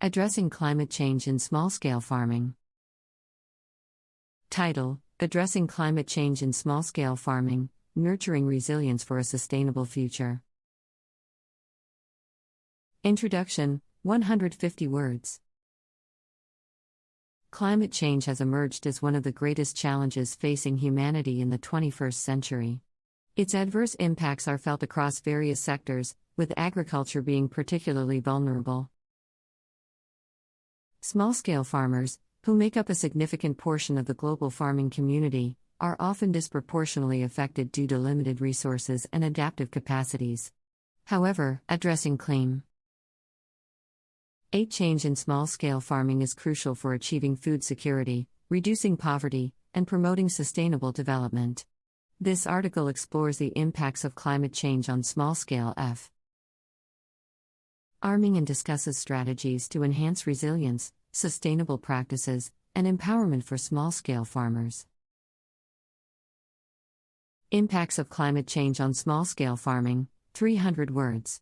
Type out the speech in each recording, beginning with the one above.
Addressing climate change in small-scale farming. Title: Addressing climate change in small-scale farming, nurturing resilience for a sustainable future. Introduction, 150 words. Climate change has emerged as one of the greatest challenges facing humanity in the 21st century. Its adverse impacts are felt across various sectors, with agriculture being particularly vulnerable. Small-scale farmers, who make up a significant portion of the global farming community, are often disproportionately affected due to limited resources and adaptive capacities. However, addressing climate change in small-scale farming is crucial for achieving food security, reducing poverty, and promoting sustainable development. This article explores the impacts of climate change on small-scale farming and discusses strategies to enhance resilience, sustainable practices, and empowerment for small-scale farmers. Impacts of climate change on small-scale farming, 300 words.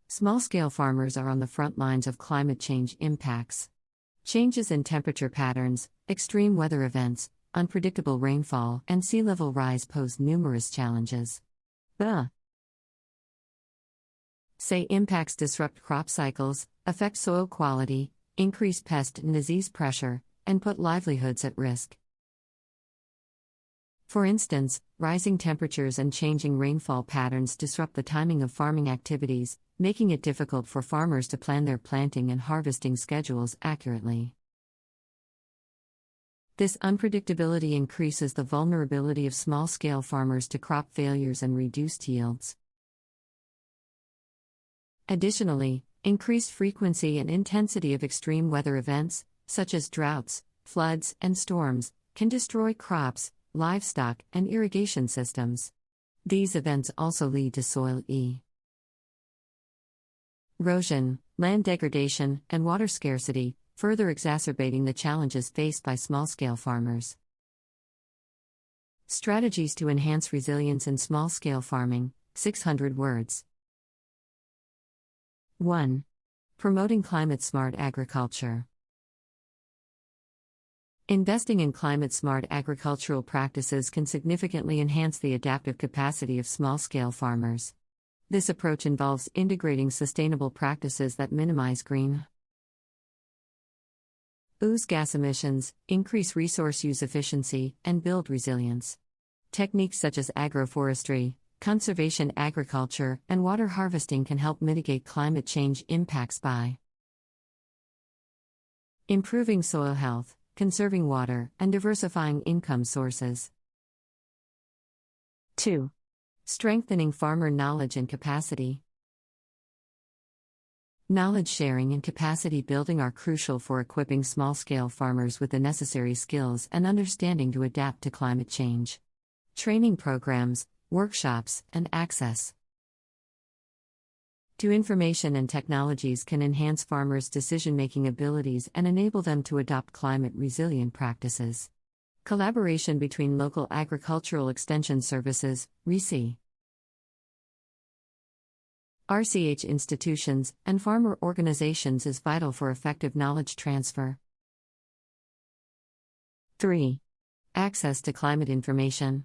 Small-scale farmers are on the front lines of climate change impacts. Changes in temperature patterns, extreme weather events, unpredictable rainfall, and sea level rise pose numerous challenges. Impacts disrupt crop cycles, affect soil quality, increase pest and disease pressure, and put livelihoods at risk. For instance, rising temperatures and changing rainfall patterns disrupt the timing of farming activities, making it difficult for farmers to plan their planting and harvesting schedules accurately. This unpredictability increases the vulnerability of small-scale farmers to crop failures and reduced yields. Additionally, increased frequency and intensity of extreme weather events, such as droughts, floods, and storms, can destroy crops, livestock, and irrigation systems. These events also lead to soil erosion, land degradation, and water scarcity, further exacerbating the challenges faced by small-scale farmers. Strategies to enhance resilience in small-scale farming, 600 words. 1. Promoting climate-smart agriculture. Investing in climate-smart agricultural practices can significantly enhance the adaptive capacity of small-scale farmers. This approach involves integrating sustainable practices that minimize greenhouse gas emissions, increase resource use efficiency, and build resilience. Techniques such as agroforestry, conservation agriculture, and water harvesting can help mitigate climate change impacts by improving soil health, conserving water, and diversifying income sources. 2. Strengthening farmer knowledge and capacity. Knowledge sharing and capacity building are crucial for equipping small-scale farmers with the necessary skills and understanding to adapt to climate change. Training programs, workshops, and access to information and technologies can enhance farmers' decision-making abilities and enable them to adopt climate-resilient practices. Collaboration between local agricultural extension services, RCH institutions, and farmer organizations is vital for effective knowledge transfer. 3. Access to climate information.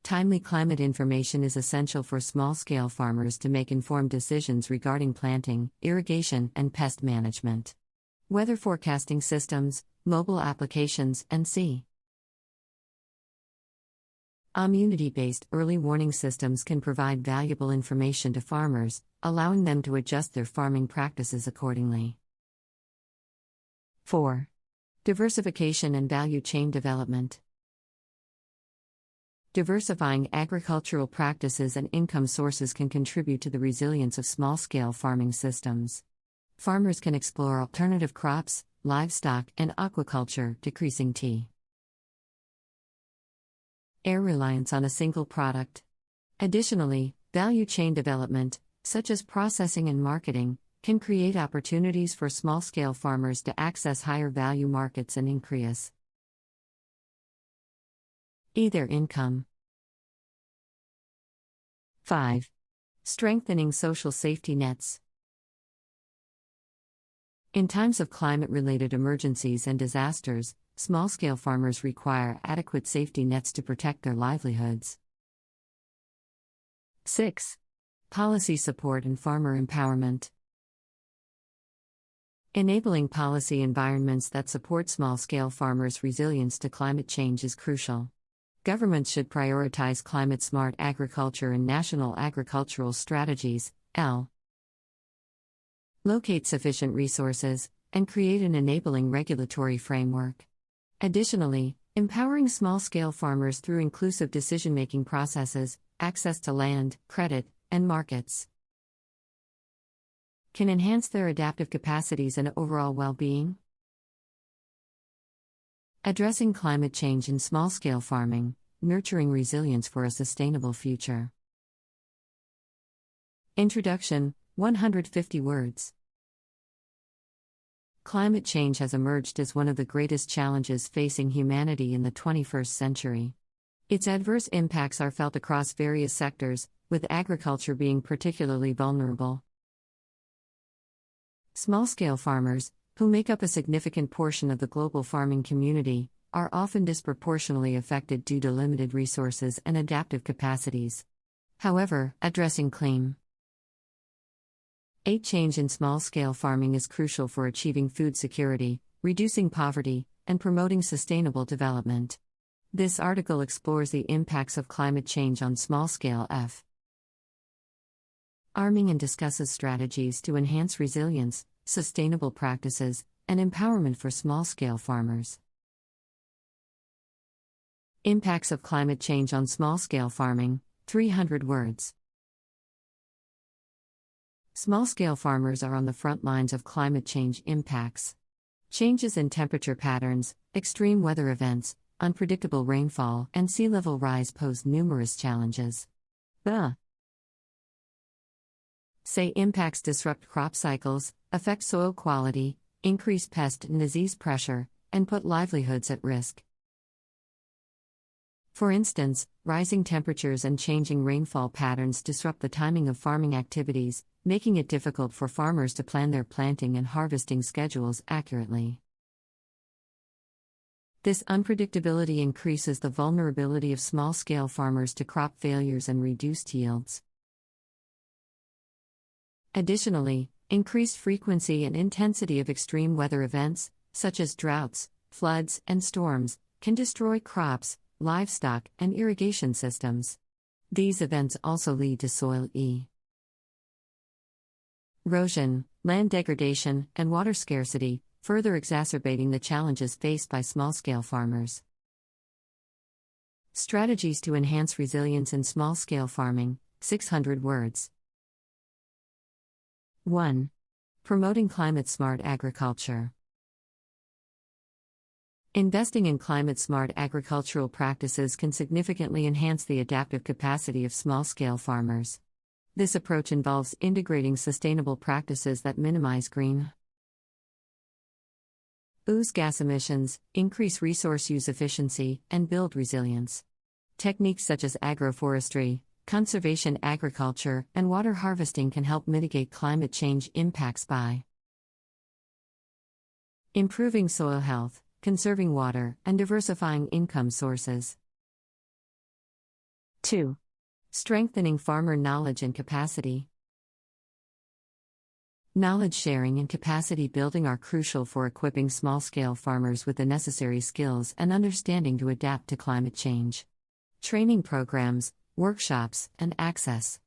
Timely climate information is essential for small-scale farmers to make informed decisions regarding planting, irrigation, and pest management. Weather forecasting systems, mobile applications, and community-based early warning systems can provide valuable information to farmers, allowing them to adjust their farming practices accordingly. 4. Diversification and value chain development. Diversifying agricultural practices and income sources can contribute to the resilience of small-scale farming systems. Farmers can explore alternative crops, livestock, and aquaculture, decreasing air reliance on a single product. Additionally, value chain development, such as processing and marketing, can create opportunities for small-scale farmers to access higher value markets and increase their income. 5. Strengthening social safety nets. In times of climate-related emergencies and disasters, small-scale farmers require adequate safety nets to protect their livelihoods. 6. Policy support and farmer empowerment. Enabling policy environments that support small-scale farmers' resilience to climate change is crucial. Governments should prioritize climate-smart agriculture and national agricultural strategies, locate sufficient resources, and create an enabling regulatory framework. Additionally, empowering small-scale farmers through inclusive decision-making processes, access to land, credit, and markets can enhance their adaptive capacities and overall well-being. Addressing climate change in small-scale farming, nurturing resilience for a sustainable future. Introduction, 150 words. Climate change has emerged as one of the greatest challenges facing humanity in the 21st century. Its adverse impacts are felt across various sectors, with agriculture being particularly vulnerable. Small-scale farmers, who make up a significant portion of the global farming community, are often disproportionately affected due to limited resources and adaptive capacities. However, addressing climate change in small-scale farming is crucial for achieving food security, reducing poverty, and promoting sustainable development. This article explores the impacts of climate change on small-scale farming and discusses strategies to enhance resilience, sustainable practices, and empowerment for small-scale farmers. Impacts of climate change on small-scale farming, 300 words. Small-scale farmers are on the front lines of climate change impacts. Changes in temperature patterns, extreme weather events, unpredictable rainfall, and sea level rise pose numerous challenges. Impacts disrupt crop cycles, affect soil quality, increase pest and disease pressure, and put livelihoods at risk. For instance, rising temperatures and changing rainfall patterns disrupt the timing of farming activities, making it difficult for farmers to plan their planting and harvesting schedules accurately. This unpredictability increases the vulnerability of small-scale farmers to crop failures and reduced yields. Additionally, increased frequency and intensity of extreme weather events, such as droughts, floods, and storms, can destroy crops, livestock, and irrigation systems. These events also lead to soil erosion, land degradation, and water scarcity, further exacerbating the challenges faced by small-scale farmers. Strategies to enhance resilience in small-scale farming, 600 words. 1. Promoting climate-smart agriculture. Investing in climate-smart agricultural practices can significantly enhance the adaptive capacity of small-scale farmers. This approach involves integrating sustainable practices that minimize greenhouse gas emissions, increase resource use efficiency, and build resilience. Techniques such as agroforestry, conservation agriculture, and water harvesting can help mitigate climate change impacts by improving soil health, conserving water, and diversifying income sources. 2. Strengthening farmer knowledge and capacity. Knowledge sharing and capacity building are crucial for equipping small-scale farmers with the necessary skills and understanding to adapt to climate change. Training programs, workshops, and access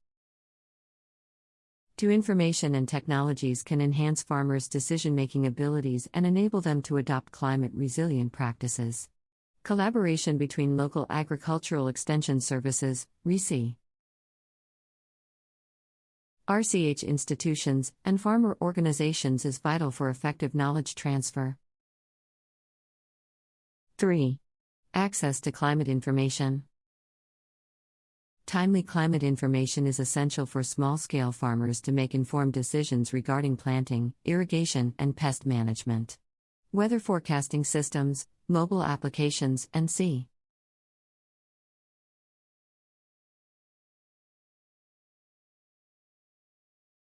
to information and technologies can enhance farmers' decision-making abilities and enable them to adopt climate-resilient practices. Collaboration between local agricultural extension services, RCH institutions, and farmer organizations is vital for effective knowledge transfer. 3. Access to climate information. Timely climate information is essential for small-scale farmers to make informed decisions regarding planting, irrigation, and pest management. Weather forecasting systems, mobile applications, and